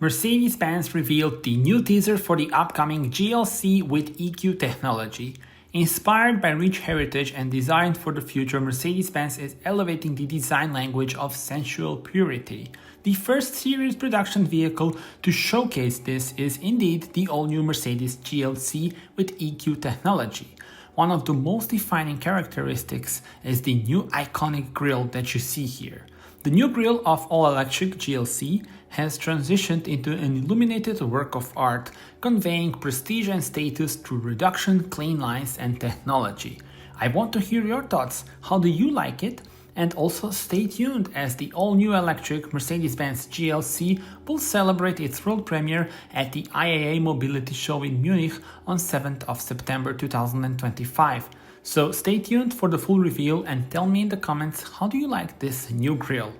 Mercedes-Benz revealed the new teaser for the upcoming GLC with EQ technology. Inspired by rich heritage and designed for the future, Mercedes-Benz is elevating the design language of Sensual Purity. The first series production vehicle to showcase this is indeed the all-new Mercedes GLC with EQ technology. One of the most defining characteristics is the new iconic grille that you see here. The new grille of all-electric GLC has transitioned into an illuminated work of art, conveying prestige and status through reduction, clean lines, and technology. I want to hear your thoughts. How do you like it? And also stay tuned as the all-new electric Mercedes-Benz GLC will celebrate its world premiere at the IAA Mobility show in Munich on 7th of September 2025. So stay tuned for the full reveal and tell me in the comments how do you like this new grille.